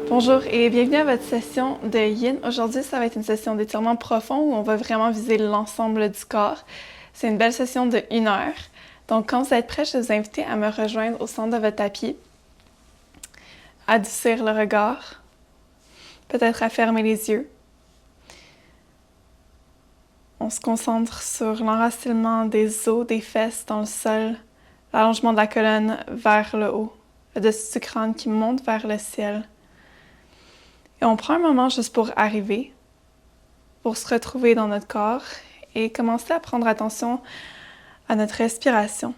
Bonjour et bienvenue à votre session de Yin. Aujourd'hui, ça va être une session d'étirement profond où on va vraiment viser l'ensemble du corps. C'est une belle session de 1 heure. Donc, quand vous êtes prêts, je vais vous inviter à me rejoindre au centre de votre tapis, à adoucir le regard, peut-être à fermer les yeux. On se concentre sur l'enracinement des os, des fesses dans le sol, l'allongement de la colonne vers le haut, le dessus du crâne qui monte vers le ciel. Et on prend un moment juste pour arriver, pour se retrouver dans notre corps et commencer à prendre attention à notre respiration.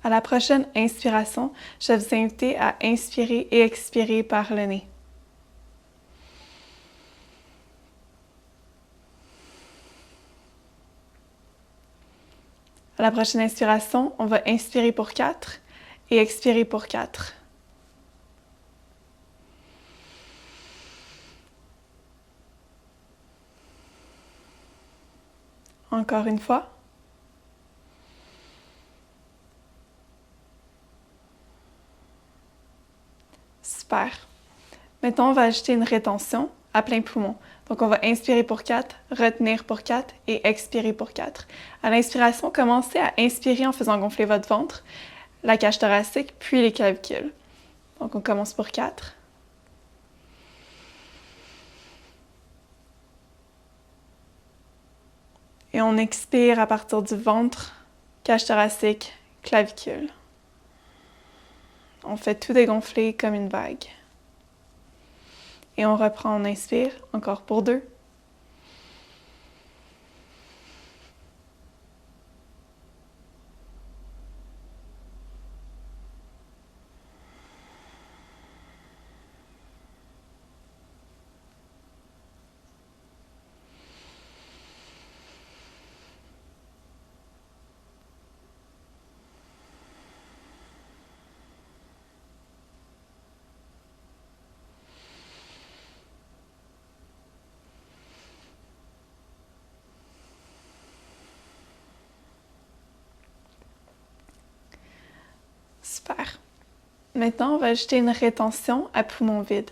À la prochaine inspiration, je vais vous inviter à inspirer et expirer par le nez. À la prochaine inspiration, on va inspirer pour 4 et expirer pour 4. Encore une fois. Super. Maintenant, on va ajouter une rétention à plein poumon. Donc, on va inspirer pour 4, retenir pour 4 et expirer pour 4. À l'inspiration, commencez à inspirer en faisant gonfler votre ventre, la cage thoracique, puis les clavicules. Donc, on commence pour 4. Et on expire à partir du ventre, cage thoracique, clavicule. On fait tout dégonfler comme une vague. Et on reprend, on inspire, encore pour 2. Super. Maintenant, on va ajouter une rétention à poumon vide.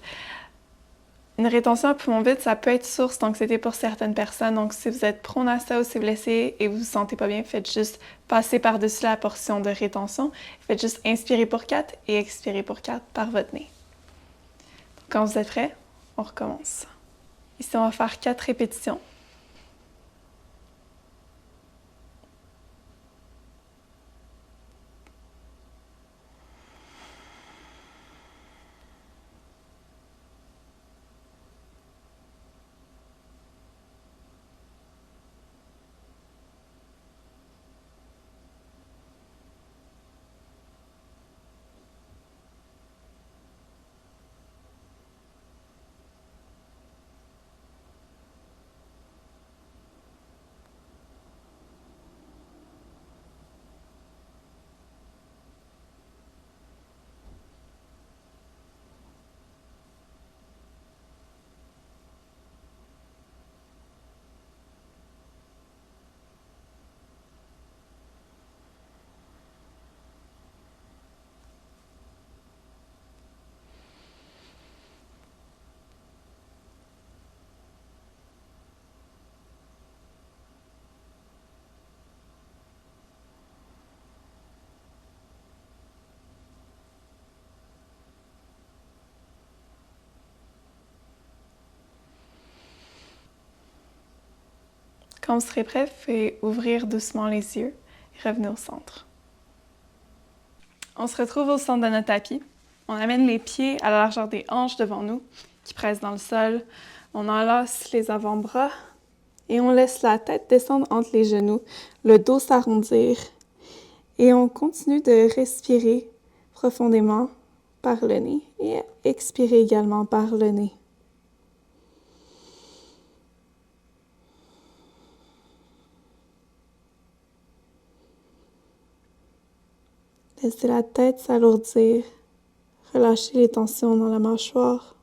Une rétention à poumon vide, ça peut être source d'anxiété pour certaines personnes. Donc, si vous êtes prone à ça ou si vous laissez et vous vous sentez pas bien, faites juste passer par-dessus la portion de rétention. Faites juste inspirer pour 4 et expirer pour 4 par votre nez. Donc, quand vous êtes prêts, on recommence. Ici, on va faire 4 répétitions. Quand vous serez prêt, faites ouvrir doucement les yeux et revenez au centre. On se retrouve au centre de notre tapis. On amène les pieds à la largeur des hanches devant nous, qui pressent dans le sol. On enlace les avant-bras et on laisse la tête descendre entre les genoux, le dos s'arrondir. Et on continue de respirer profondément par le nez et expirer également par le nez. Laissez la tête s'alourdir, relâchez les tensions dans la mâchoire.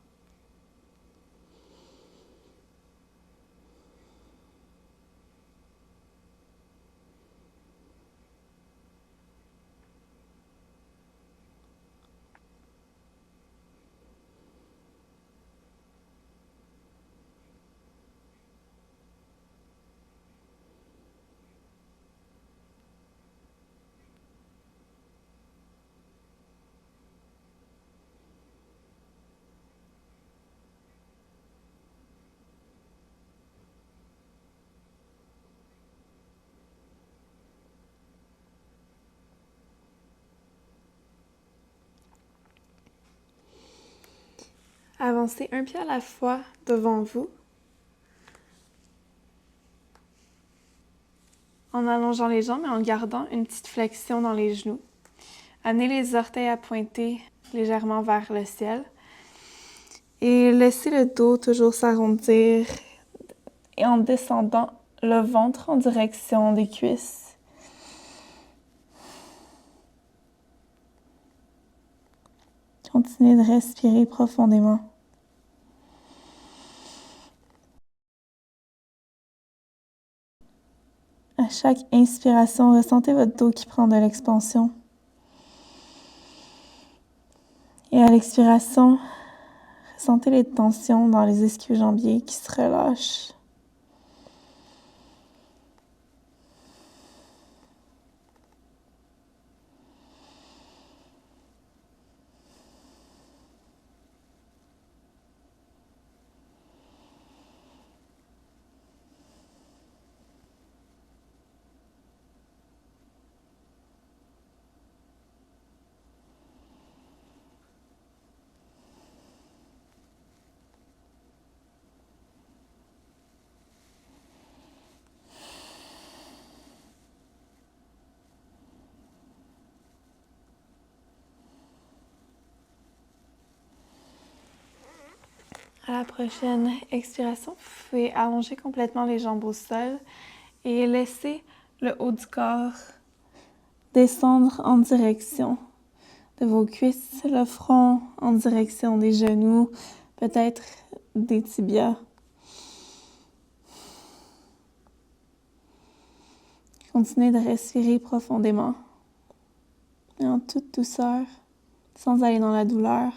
avancez un pied à la fois devant vous, en allongeant les jambes et en gardant une petite flexion dans les genoux. Amenez les orteils à pointer légèrement vers le ciel et laissez le dos toujours s'arrondir et en descendant le ventre en direction des cuisses. Continuez de respirer profondément. À chaque inspiration, ressentez votre dos qui prend de l'expansion. Et à l'expiration, ressentez les tensions dans les ischio-jambiers qui se relâchent. À la prochaine expiration, vous pouvez allonger complètement les jambes au sol et laisser le haut du corps descendre en direction de vos cuisses, le front en direction des genoux, peut-être des tibias. Continuez de respirer profondément et en toute douceur, sans aller dans la douleur.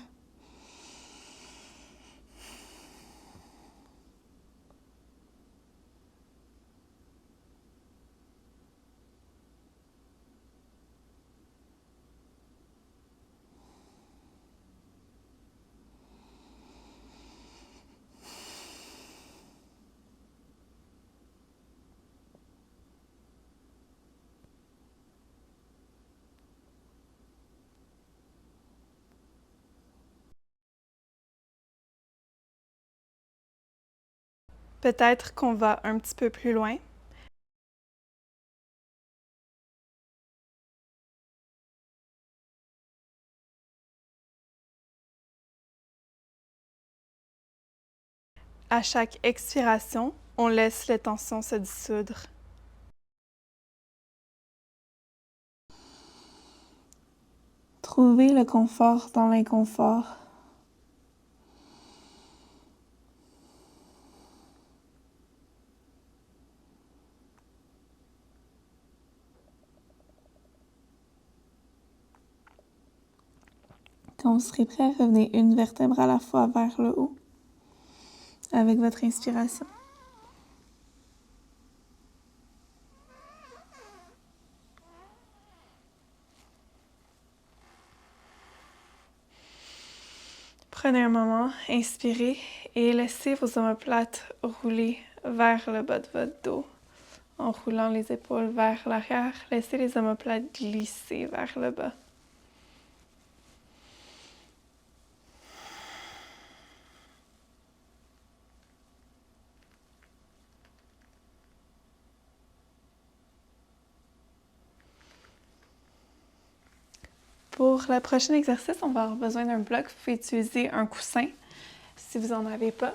Peut-être qu'on va un petit peu plus loin. À chaque expiration, on laisse les tensions se dissoudre. Trouvez le confort dans l'inconfort. Quand vous serez prêt, revenez une vertèbre à la fois vers le haut avec votre inspiration. Prenez un moment, inspirez et laissez vos omoplates rouler vers le bas de votre dos. En roulant les épaules vers l'arrière, laissez les omoplates glisser vers le bas. Pour le prochain exercice, on va avoir besoin d'un bloc. Vous pouvez utiliser un coussin si vous n'en avez pas.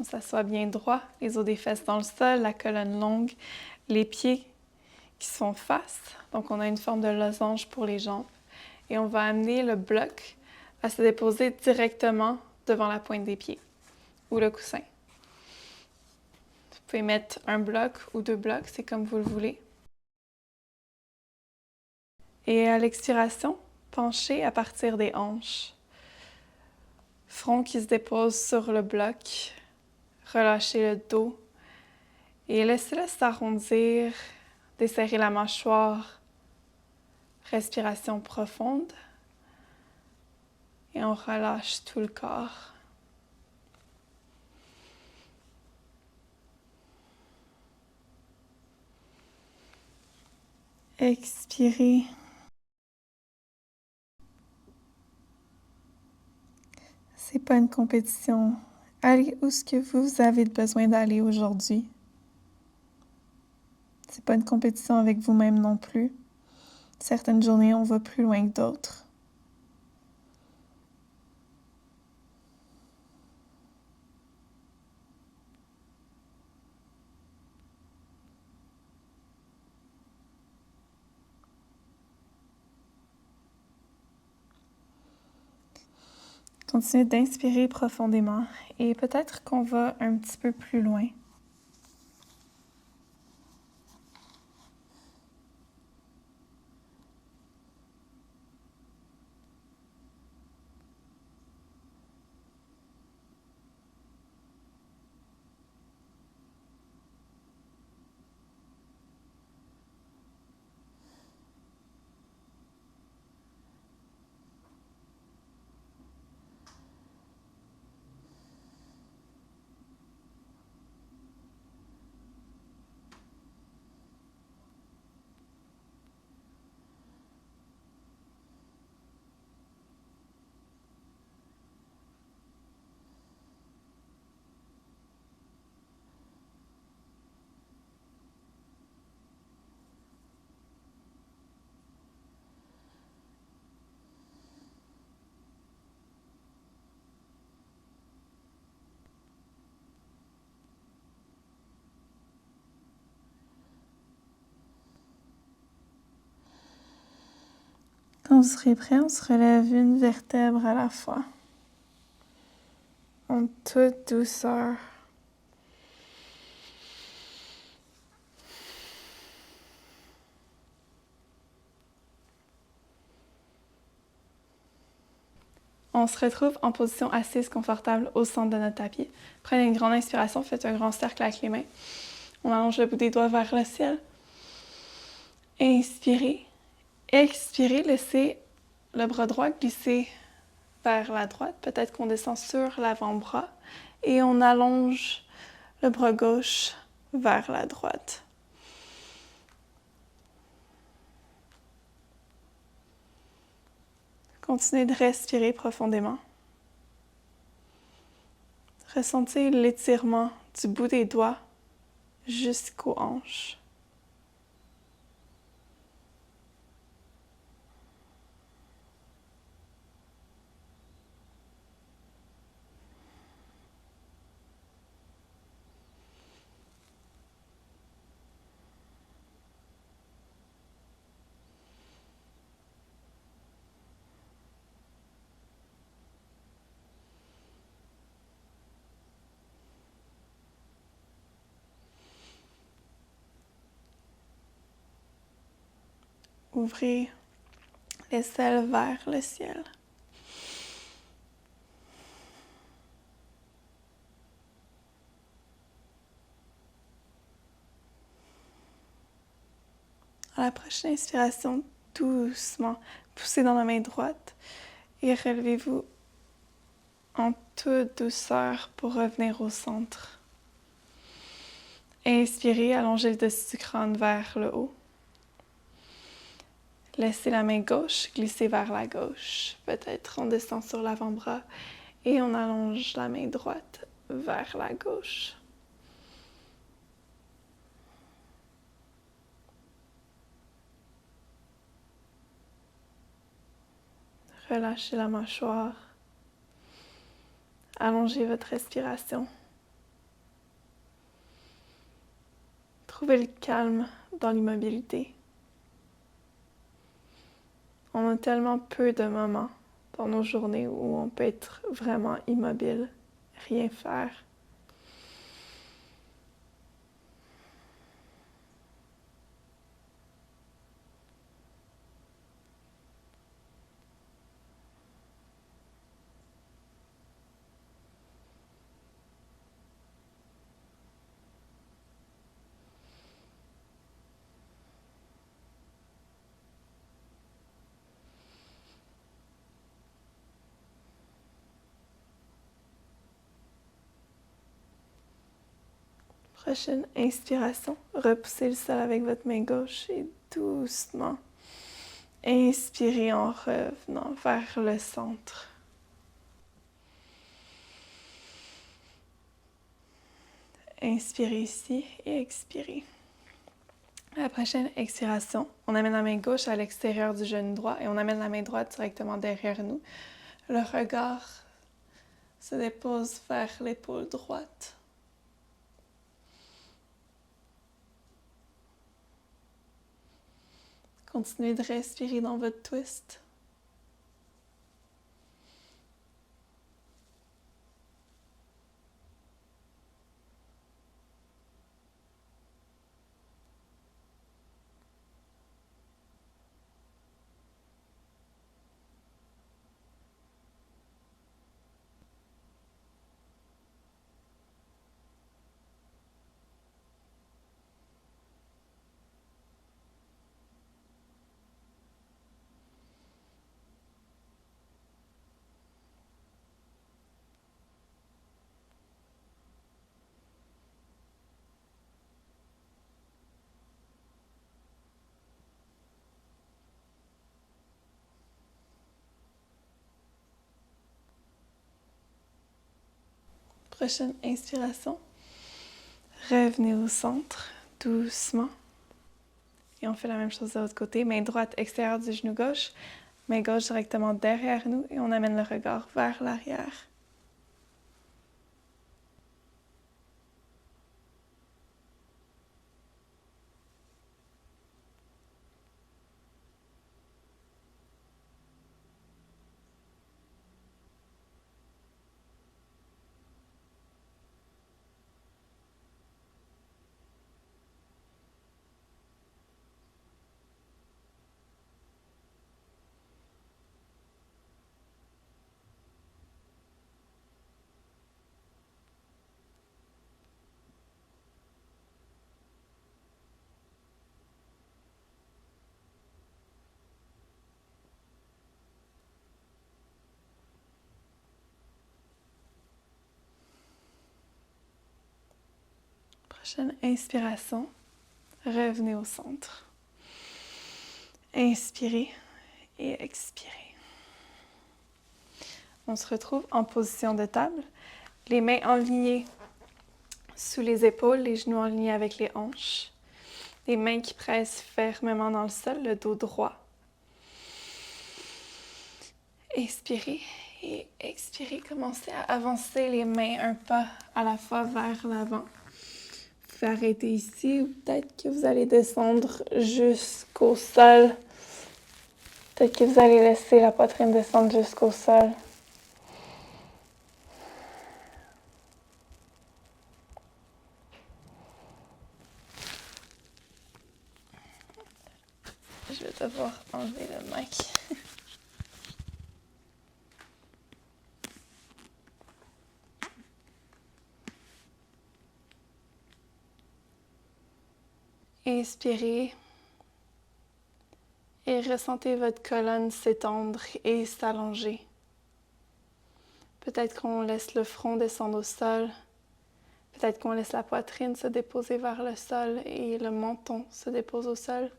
On s'assoit bien droit, les os des fesses dans le sol, la colonne longue, les pieds qui se font face. Donc, on a une forme de losange pour les jambes. Et on va amener le bloc à se déposer directement devant la pointe des pieds ou le coussin. Vous pouvez mettre un bloc ou deux blocs, c'est comme vous le voulez. Et à l'expiration, penchez à partir des hanches. Front qui se dépose sur le bloc. Relâchez le dos et laissez-le s'arrondir, desserrer la mâchoire. Respiration profonde. Et on relâche tout le corps. Expirez. C'est pas une compétition. Allez où ce que vous avez besoin d'aller aujourd'hui. C'est pas une compétition avec vous-même non plus. Certaines journées, on va plus loin que d'autres. Continuez d'inspirer profondément et peut-être qu'on va un petit peu plus loin. Quand vous serez prêt, on se relève une vertèbre à la fois. En toute douceur. On se retrouve en position assise confortable au centre de notre tapis. Prenez une grande inspiration, faites un grand cercle avec les mains. On allonge le bout des doigts vers le ciel. Inspirez. Expirez, laissez le bras droit glisser vers la droite. Peut-être qu'on descend sur l'avant-bras et on allonge le bras gauche vers la droite. Continuez de respirer profondément. Ressentez l'étirement du bout des doigts jusqu'aux hanches. Ouvrez l'aisselle vers le ciel. À la prochaine inspiration, doucement, poussez dans la main droite et relevez-vous en toute douceur pour revenir au centre. Inspirez, allongez le dessus du crâne vers le haut. Laissez la main gauche glisser vers la gauche. Peut-être on descend sur l'avant-bras et on allonge la main droite vers la gauche. Relâchez la mâchoire. Allongez votre respiration. Trouvez le calme dans l'immobilité. On a tellement peu de moments dans nos journées où on peut être vraiment immobile, rien faire. Prochaine inspiration, repoussez le sol avec votre main gauche et doucement. Inspirez en revenant vers le centre. Inspirez ici et expirez. À la prochaine expiration, on amène la main gauche à l'extérieur du genou droit et on amène la main droite directement derrière nous. Le regard se dépose vers l'épaule droite. Continuez de respirer dans votre twist. Prochaine inspiration. Revenez au centre, doucement. Et on fait la même chose de l'autre côté. Main droite extérieure du genou gauche, main gauche directement derrière nous et on amène le regard vers l'arrière. Prochaine inspiration, revenez au centre. Inspirez et expirez. On se retrouve en position de table, les mains alignées sous les épaules, les genoux alignés avec les hanches, les mains qui pressent fermement dans le sol, le dos droit. Inspirez et expirez, commencez à avancer les mains un pas à la fois vers l'avant. Vous pouvez arrêter ici ou peut-être que vous allez descendre jusqu'au sol. Peut-être que vous allez laisser la poitrine descendre jusqu'au sol. Je vais devoir enlever le mic. Inspirez et ressentez votre colonne s'étendre et s'allonger. Peut-être qu'on laisse le front descendre au sol. Peut-être qu'on laisse la poitrine se déposer vers le sol et le menton se dépose au sol.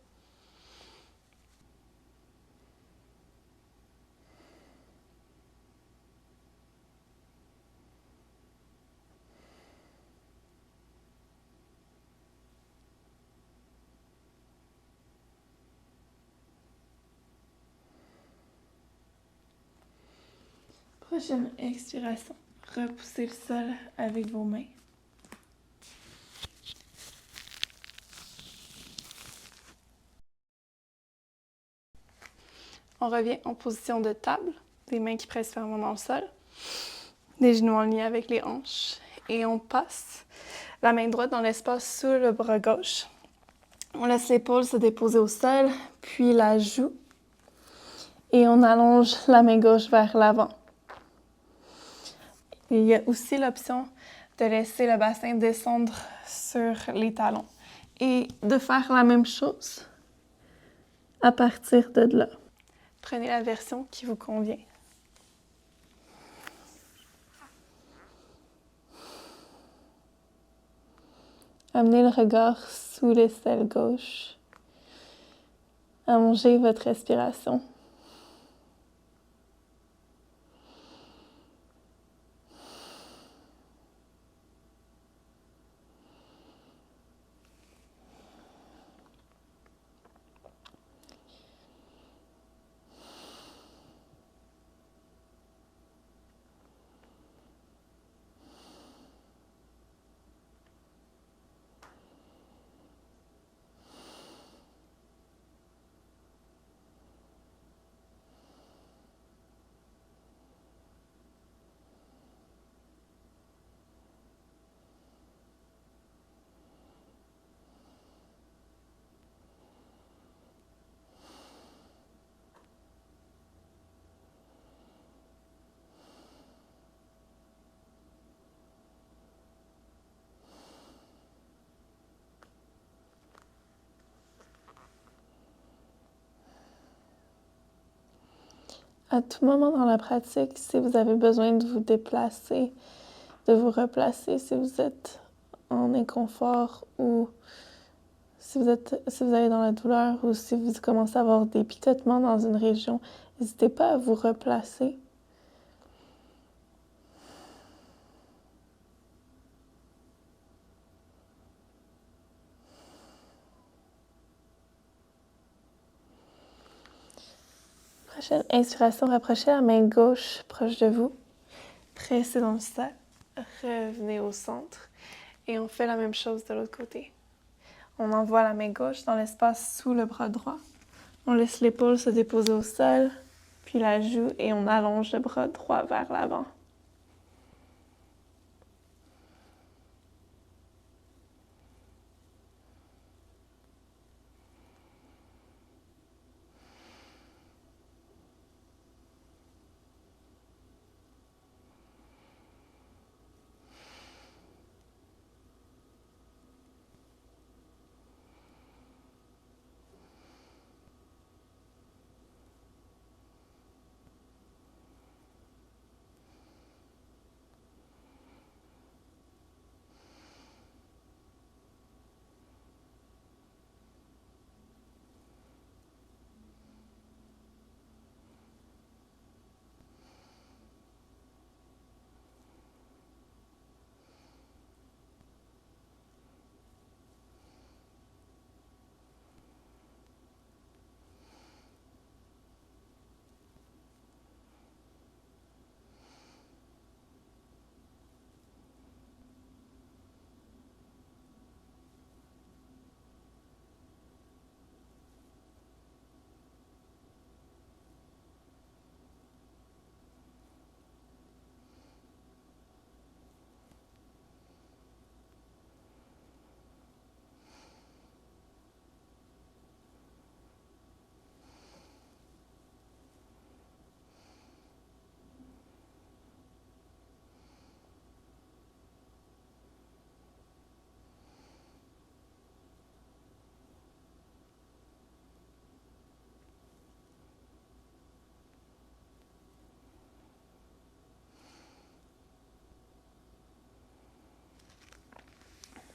Prochaine expiration, repoussez le sol avec vos mains. On revient en position de table, les mains qui pressent fermement dans le sol, les genoux en lien avec les hanches. Et on passe la main droite dans l'espace sous le bras gauche. On laisse l'épaule se déposer au sol, puis la joue. Et on allonge la main gauche vers l'avant. Il y a aussi l'option de laisser le bassin descendre sur les talons et de faire la même chose à partir de là. Prenez la version qui vous convient. Amenez le regard sous l'aisselle gauche. Allongez votre respiration. À tout moment dans la pratique, si vous avez besoin de vous déplacer, de vous replacer, si vous êtes en inconfort ou si vous allez dans la douleur ou si vous commencez à avoir des picotements dans une région, n'hésitez pas à vous replacer. Prochaine inspiration, rapprochez la main gauche proche de vous. Pressez dans le sol. Revenez au centre. Et on fait la même chose de l'autre côté. On envoie la main gauche dans l'espace sous le bras droit. On laisse l'épaule se déposer au sol, puis la joue, et on allonge le bras droit vers l'avant.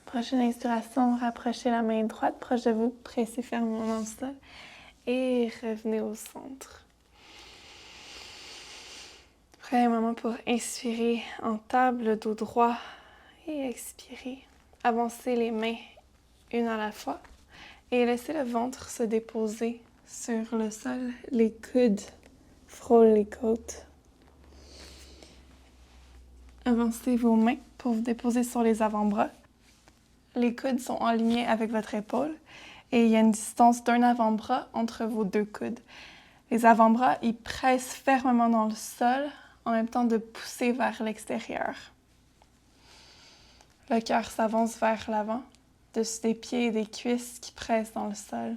Prochaine inspiration, rapprochez la main droite proche de vous, pressez fermement dans le sol et revenez au centre. Prenez un moment pour inspirer en table, le dos droit et expirer. Avancez les mains une à la fois et laissez le ventre se déposer sur le sol. Les coudes frôlent les côtes. Avancez vos mains pour vous déposer sur les avant-bras. Les coudes sont alignés avec votre épaule et il y a une distance d'un avant-bras entre vos deux coudes. Les avant-bras, ils pressent fermement dans le sol en même temps de pousser vers l'extérieur. Le cœur s'avance vers l'avant, dessus des pieds et des cuisses qui pressent dans le sol.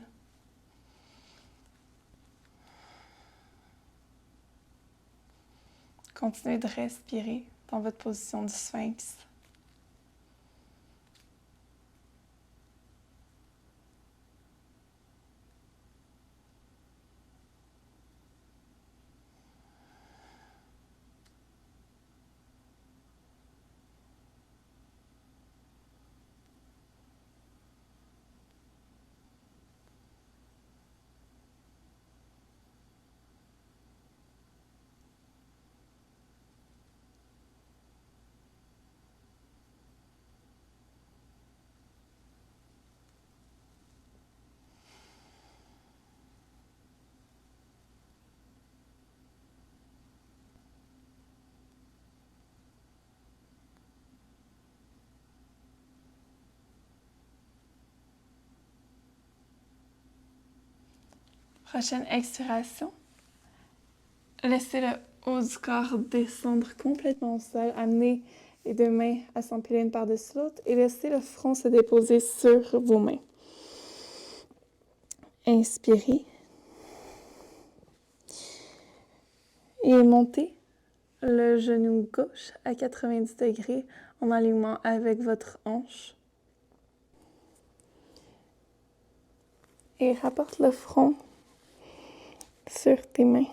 Continuez de respirer dans votre position du sphinx. Prochaine expiration. Laissez le haut du corps descendre complètement au sol. Amenez les deux mains à s'empiler une par-dessus l'autre et laissez le front se déposer sur vos mains. Inspirez. Et montez le genou gauche à 90 degrés en alignement avec votre hanche. Et rapporte le front sur tes mains.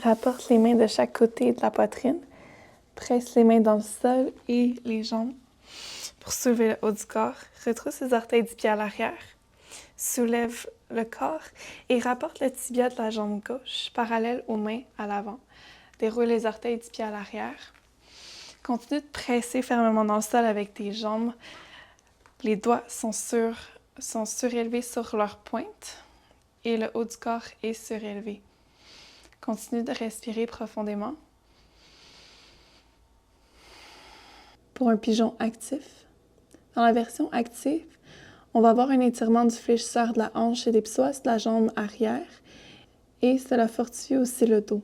Rapporte les mains de chaque côté de la poitrine. Presse les mains dans le sol et les jambes pour soulever le haut du corps. Retrousse les orteils du pied à l'arrière. Soulève le corps et rapporte le tibia de la jambe gauche parallèle aux mains à l'avant. Déroule les orteils du pied à l'arrière. Continue de presser fermement dans le sol avec tes jambes. Les doigts sont surélevés sur leur pointe et le haut du corps est surélevé. Continue de respirer profondément. Pour un pigeon actif, dans la version active, on va avoir un étirement du fléchisseur de la hanche et des psoas de la jambe arrière et cela fortifie aussi le dos.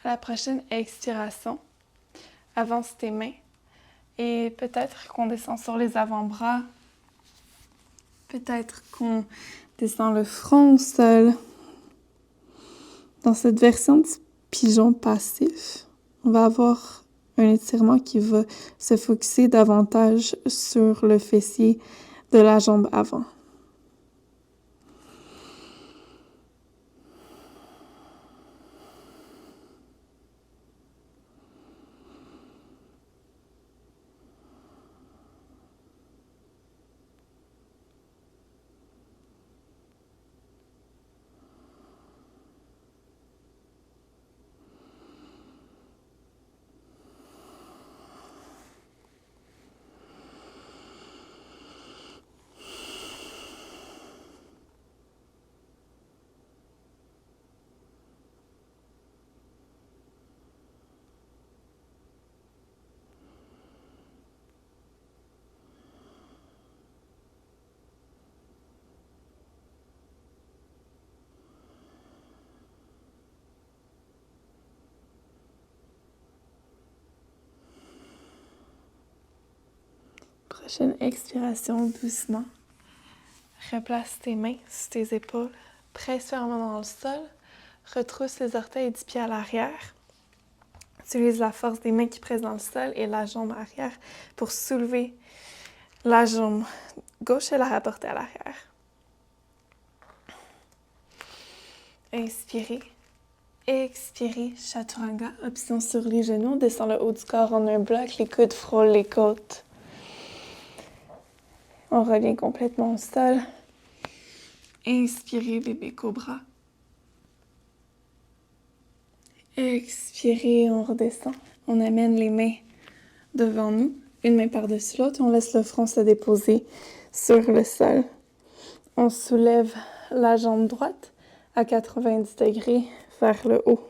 À la prochaine expiration, avance tes mains et peut-être qu'on descend sur les avant-bras, peut-être qu'on descend le front au sol. Dans cette version du pigeon passif, on va avoir un étirement qui va se focusser davantage sur le fessier de la jambe avant. Prochaine expiration, doucement. Replace tes mains sur tes épaules. Presse fermement dans le sol. Retrousse les orteils du pied à l'arrière. Utilise la force des mains qui pressent dans le sol et la jambe arrière pour soulever la jambe gauche et la rapporter à l'arrière. Inspirez. Expirez, Chaturanga, option sur les genoux. Descend le haut du corps en un bloc. Les coudes frôlent les côtes. On revient complètement au sol. Inspirez, bébé cobra. Expirez, on redescend. On amène les mains devant nous, une main par-dessus l'autre. On laisse le front se déposer sur le sol. On soulève la jambe droite à 90 degrés vers le haut.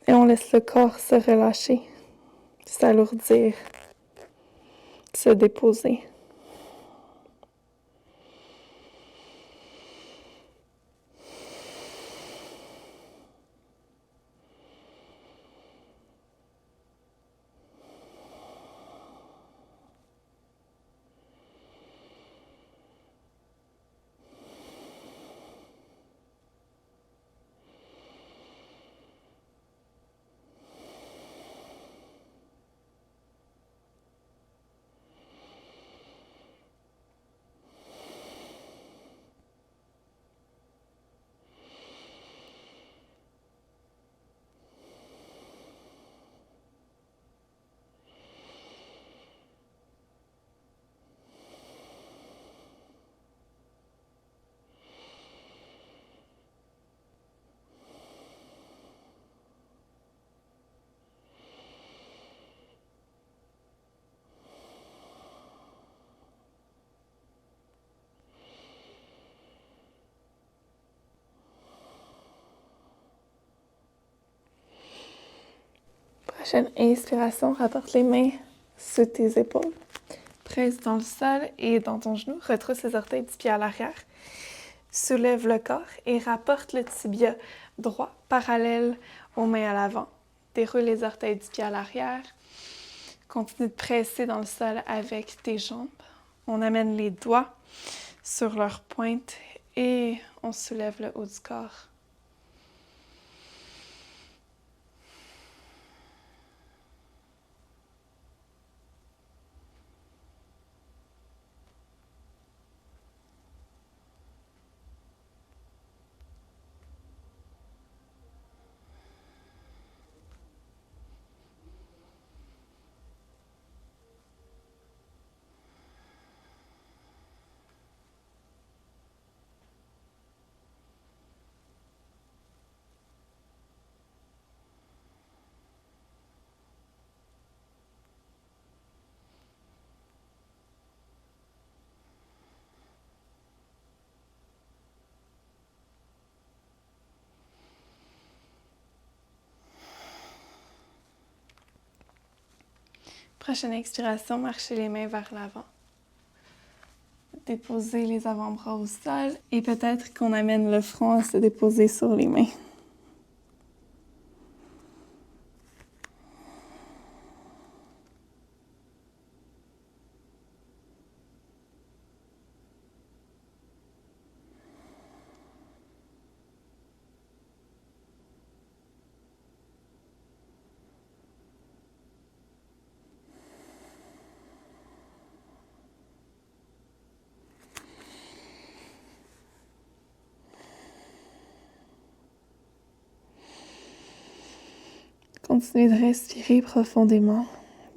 Et on laisse le corps se relâcher, s'alourdir, se déposer. Prochaine inspiration, rapporte les mains sous tes épaules. Presse dans le sol et dans ton genou. Retrousse les orteils du pied à l'arrière. Soulève le corps et rapporte le tibia droit parallèle aux mains à l'avant. Déroule les orteils du pied à l'arrière. Continue de presser dans le sol avec tes jambes. On amène les doigts sur leur pointe et on soulève le haut du corps. Prochaine expiration, marchez les mains vers l'avant. Déposez les avant-bras au sol et peut-être qu'on amène le front à se déposer sur les mains. Continuez de respirer profondément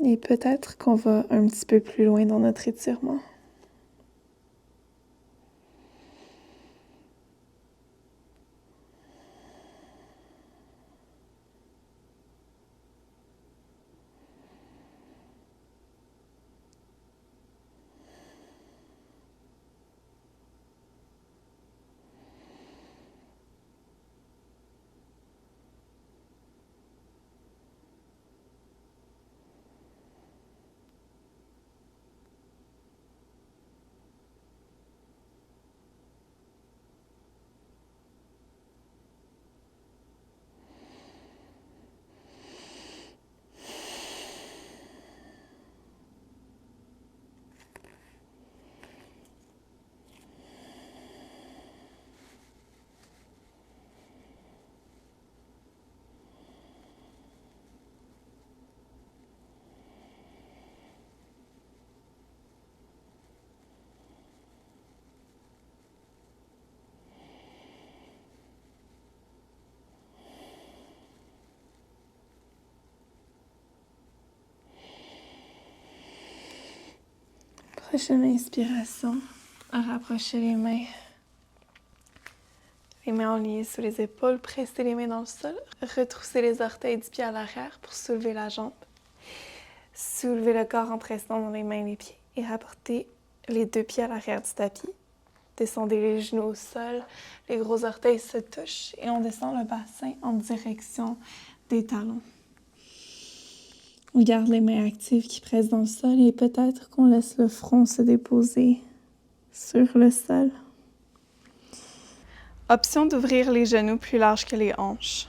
et peut-être qu'on va un petit peu plus loin dans notre étirement. Prochaine inspiration, rapprochez les mains. Les mains liées sous les épaules, pressez les mains dans le sol. Retroussez les orteils du pied à l'arrière pour soulever la jambe. Soulevez le corps en pressant dans les mains et les pieds et rapportez les deux pieds à l'arrière du tapis. Descendez les genoux au sol, les gros orteils se touchent et on descend le bassin en direction des talons. On garde les mains actives qui pressent dans le sol et peut-être qu'on laisse le front se déposer sur le sol. Option d'ouvrir les genoux plus larges que les hanches.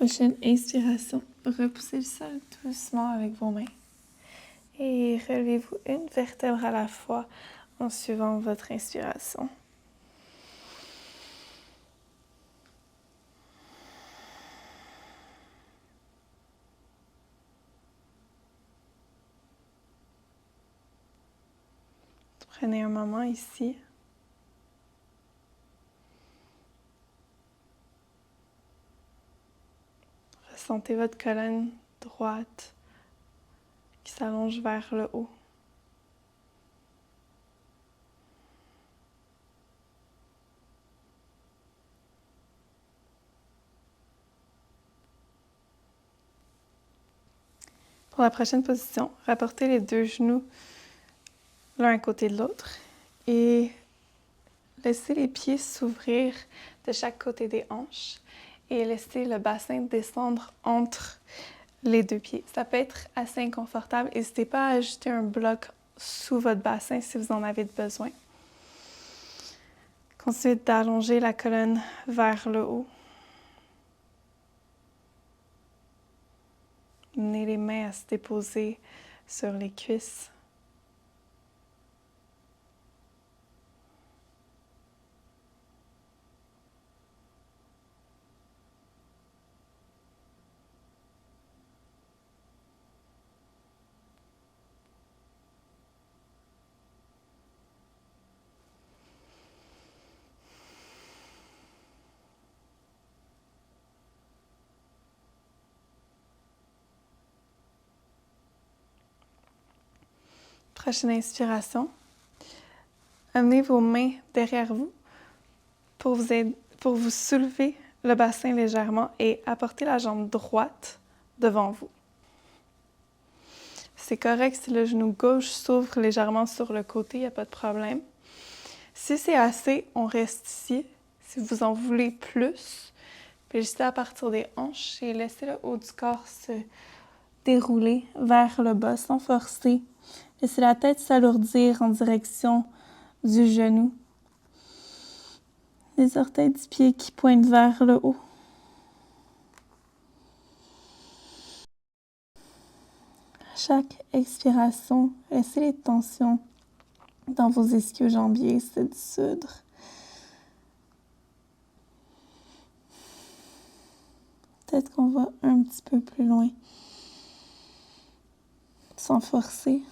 Prochaine inspiration, repoussez le sol doucement avec vos mains et relevez-vous une vertèbre à la fois en suivant votre inspiration. Prenez un moment ici. Ressentez votre colonne droite qui s'allonge vers le haut. Pour la prochaine position, rapportez les deux genoux l'un à côté de l'autre et laissez les pieds s'ouvrir de chaque côté des hanches et laissez le bassin descendre entre les deux pieds. Ça peut être assez inconfortable. N'hésitez pas à ajouter un bloc sous votre bassin si vous en avez besoin. Continuez d'allonger la colonne vers le haut. Menez les mains à se déposer sur les cuisses. Prochaine inspiration. Amenez vos mains derrière vous pour vous soulever le bassin légèrement et apporter la jambe droite devant vous. C'est correct si le genou gauche s'ouvre légèrement sur le côté, il n'y a pas de problème. Si c'est assez, on reste ici. Si vous en voulez plus, juste à partir des hanches et laissez le haut du corps se dérouler vers le bas sans forcer. Laissez la tête s'alourdir en direction du genou. Les orteils du pied qui pointent vers le haut. À chaque expiration, laissez les tensions dans vos ischio-jambiers se dissoudre. Peut-être qu'on va un petit peu plus loin, sans forcer.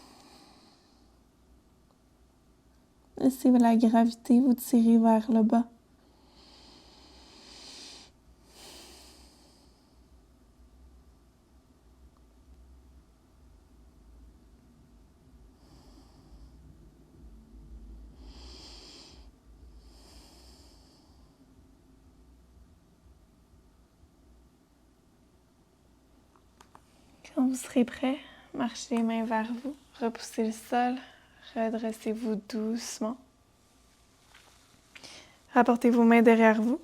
Laissez la gravité vous tirer vers le bas. Quand vous serez prêt, marchez les mains vers vous, repoussez le sol, redressez-vous doucement. Rapportez vos mains derrière vous,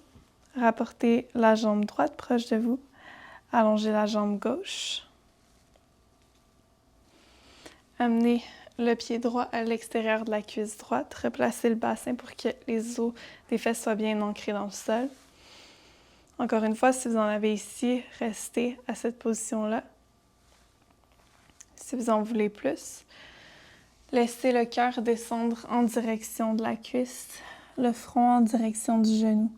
rapportez la jambe droite proche de vous, allongez la jambe gauche. Amenez le pied droit à l'extérieur de la cuisse droite, replacez le bassin pour que les os des fesses soient bien ancrés dans le sol. Encore une fois, si vous en avez ici, restez à cette position-là. Si vous en voulez plus, laissez le cœur descendre en direction de la cuisse, le front en direction du genou.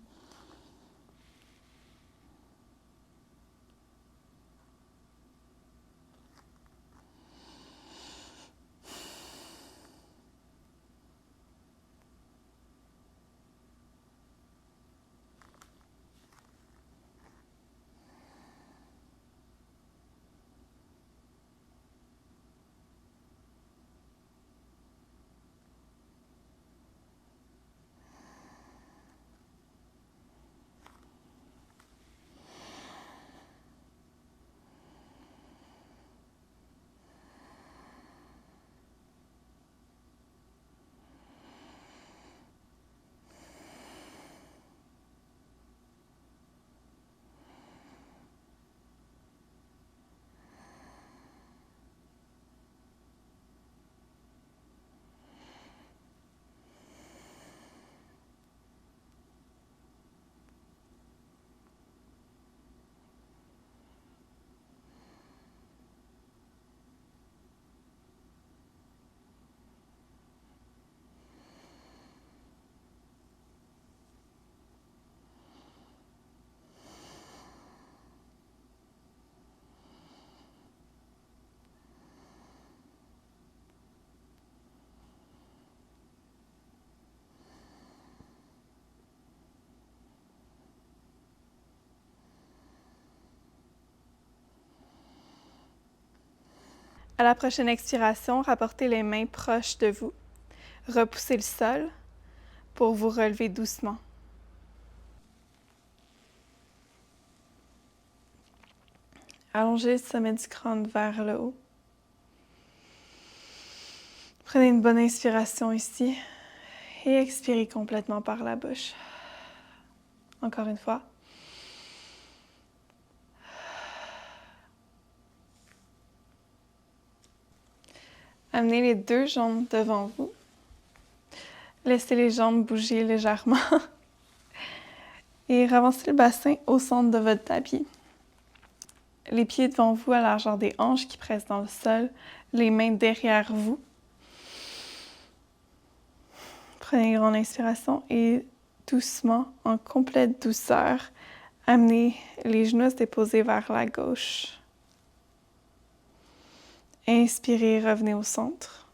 À la prochaine expiration, rapportez les mains proches de vous. Repoussez le sol pour vous relever doucement. Allongez le sommet du crâne vers le haut. Prenez une bonne inspiration ici et expirez complètement par la bouche. Encore une fois. Amenez les deux jambes devant vous. Laissez les jambes bouger légèrement et ravancez le bassin au centre de votre tapis. Les pieds devant vous à la largeur des hanches qui pressent dans le sol, les mains derrière vous. Prenez une grande inspiration et doucement, en complète douceur, amenez les genoux à se déposer vers la gauche. Inspirez, revenez au centre.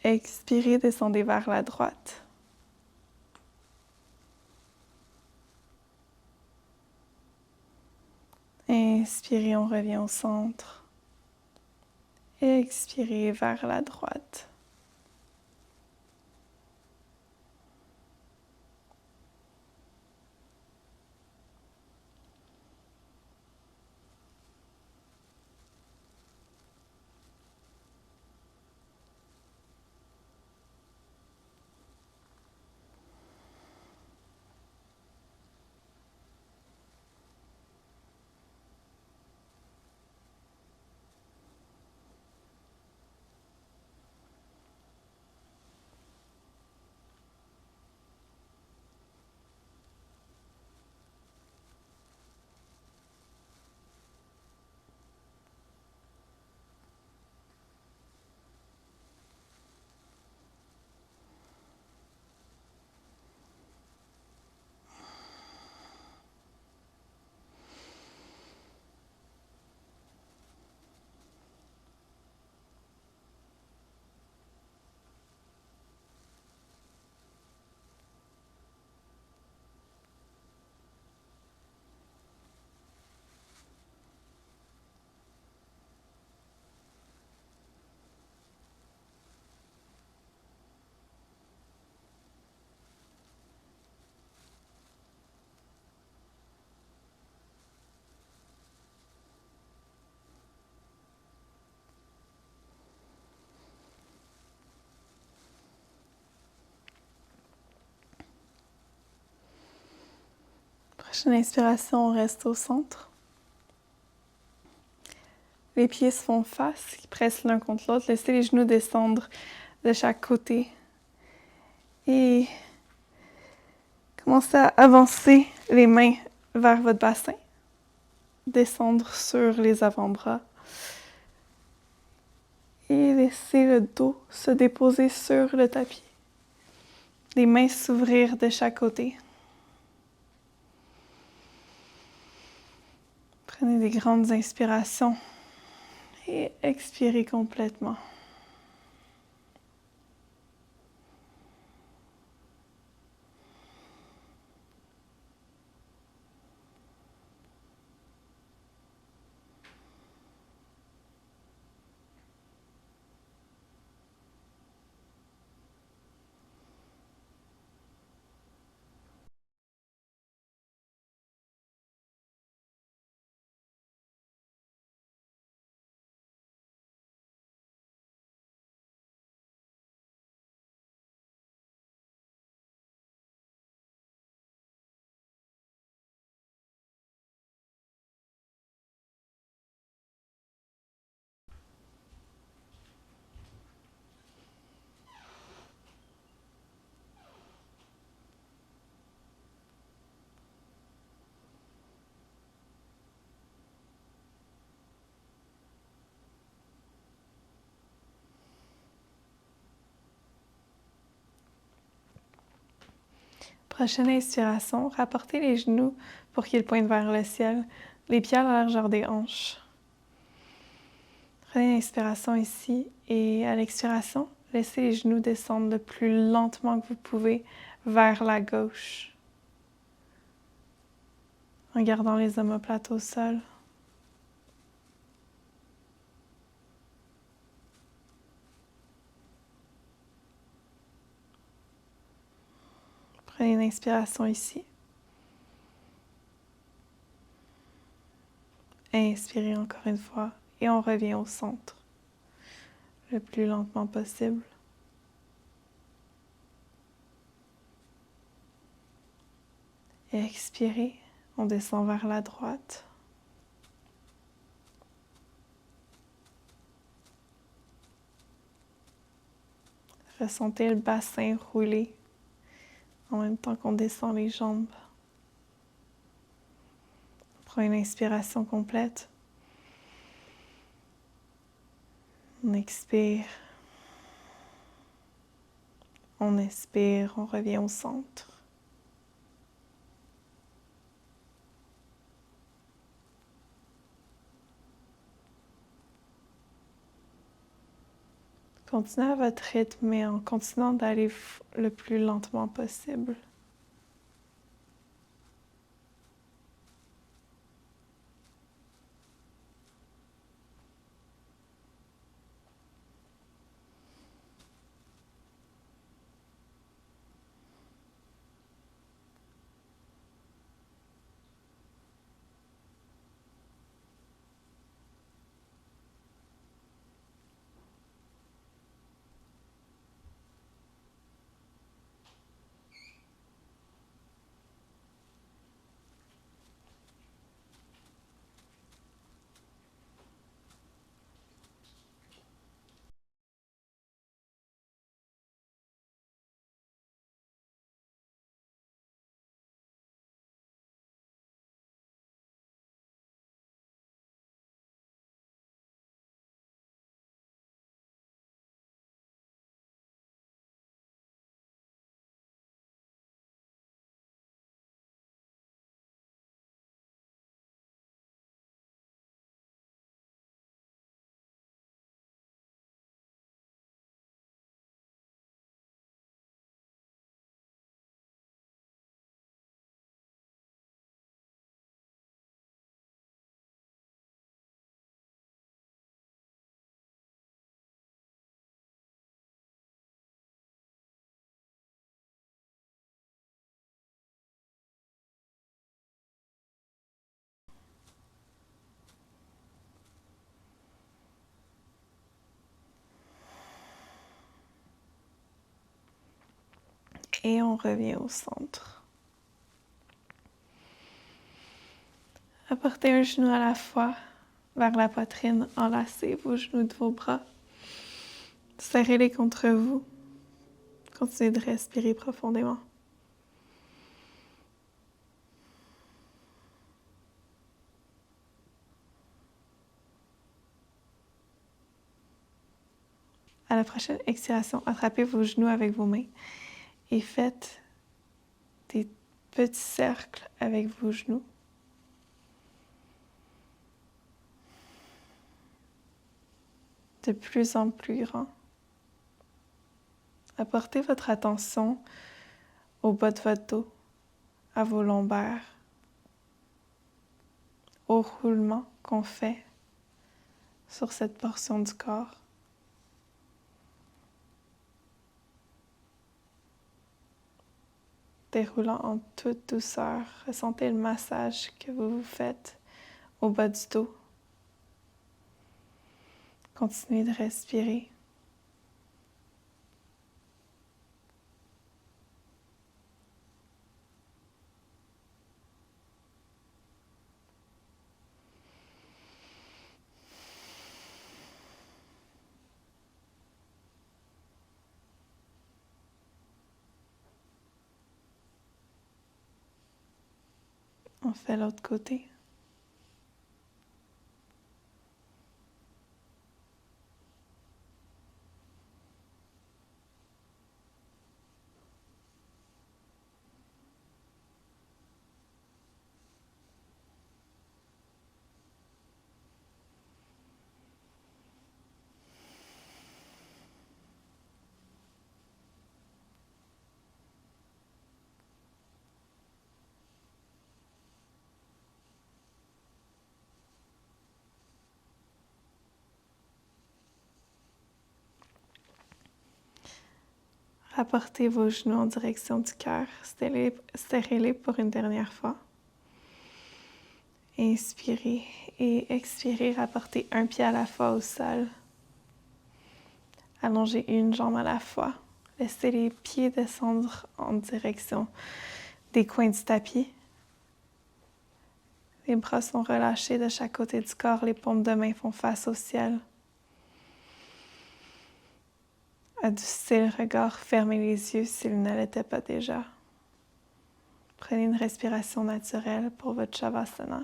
Expirez, descendez vers la droite. Inspirez, on revient au centre. Expirez vers la droite. Prochaine inspiration, on reste au centre. Les pieds se font face, ils pressent l'un contre l'autre. Laissez les genoux descendre de chaque côté. Et Commencez à avancer les mains vers votre bassin. Descendre sur les avant-bras. Et laissez le dos se déposer sur le tapis. Les mains s'ouvrir de chaque côté. Prenez des grandes inspirations et expirez complètement. Prochaine inspiration, rapportez les genoux pour qu'ils pointent vers le ciel, les pieds à la largeur des hanches. Prenez l'inspiration ici et à l'expiration, laissez les genoux descendre le plus lentement que vous pouvez vers la gauche, en gardant les omoplates au sol. Prenez une inspiration ici. Inspirez encore une fois et on revient au centre le plus lentement possible. Expirez, on descend vers la droite. Ressentez le bassin rouler en même temps qu'on descend les jambes. Prenez une inspiration complète. On expire. On expire, on revient au centre. Continuez à votre rythme, mais en continuant d'aller le plus lentement possible. Et on revient au centre. Apportez un genou à la fois vers la poitrine, enlacez vos genoux de vos bras. Serrez-les contre vous. Continuez de respirer profondément. À la prochaine expiration, attrapez vos genoux avec vos mains et faites des petits cercles avec vos genoux. De plus en plus grands. Apportez votre attention au bas de votre dos, à vos lombaires, au roulement qu'on fait sur cette portion du corps. Déroulant en toute douceur, ressentez le massage que vous vous faites au bas du dos. Continuez de respirer. On fait l'autre côté. Rapportez vos genoux en direction du cœur. Serrez-les pour une dernière fois. Inspirez et expirez. Rapportez un pied à la fois au sol. Allongez une jambe à la fois. Laissez les pieds descendre en direction des coins du tapis. Les bras sont relâchés de chaque côté du corps. Les paumes de main font face au ciel. Adoucissez le regard, fermez les yeux s'ils ne l'étaient pas déjà. Prenez une respiration naturelle pour votre Shavasana.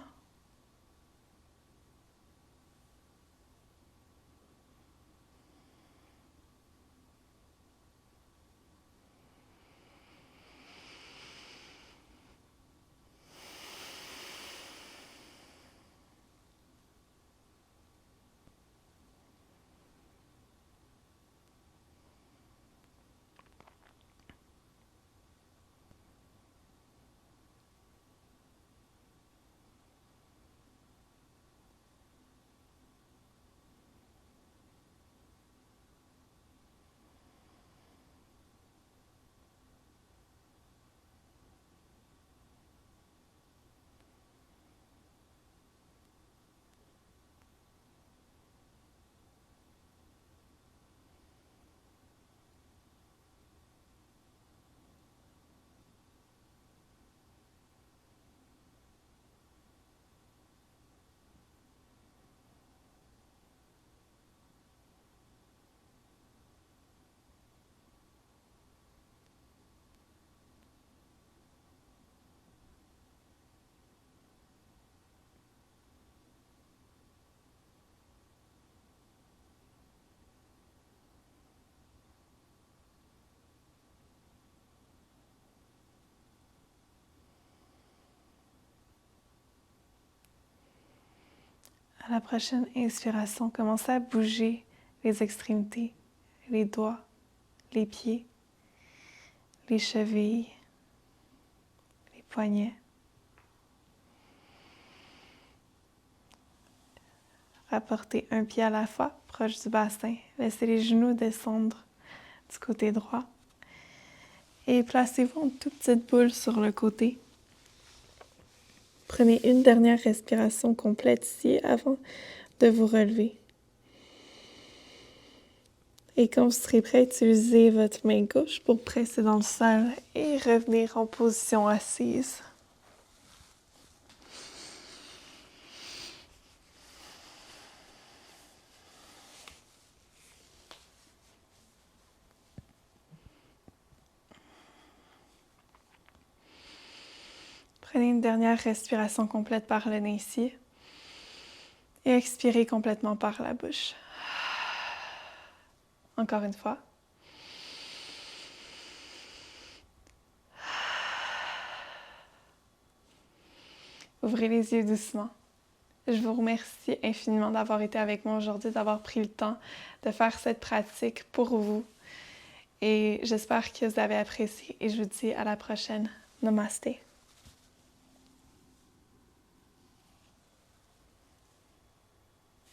À la prochaine inspiration, commencez à bouger les extrémités, les doigts, les pieds, les chevilles, les poignets. Rapportez un pied à la fois, proche du bassin. Laissez les genoux descendre du côté droit. Et placez-vous en toute petite boule sur le côté. Prenez une dernière respiration complète ici avant de vous relever. Et quand vous serez prêt, utilisez votre main gauche pour presser dans le sol et revenir en position assise. Prenez une dernière respiration complète par le nez ici et expirez complètement par la bouche. Encore une fois. Ouvrez les yeux doucement. Je vous remercie infiniment d'avoir été avec moi aujourd'hui, d'avoir pris le temps de faire cette pratique pour vous. Et j'espère que vous avez apprécié et je vous dis à la prochaine. Namasté.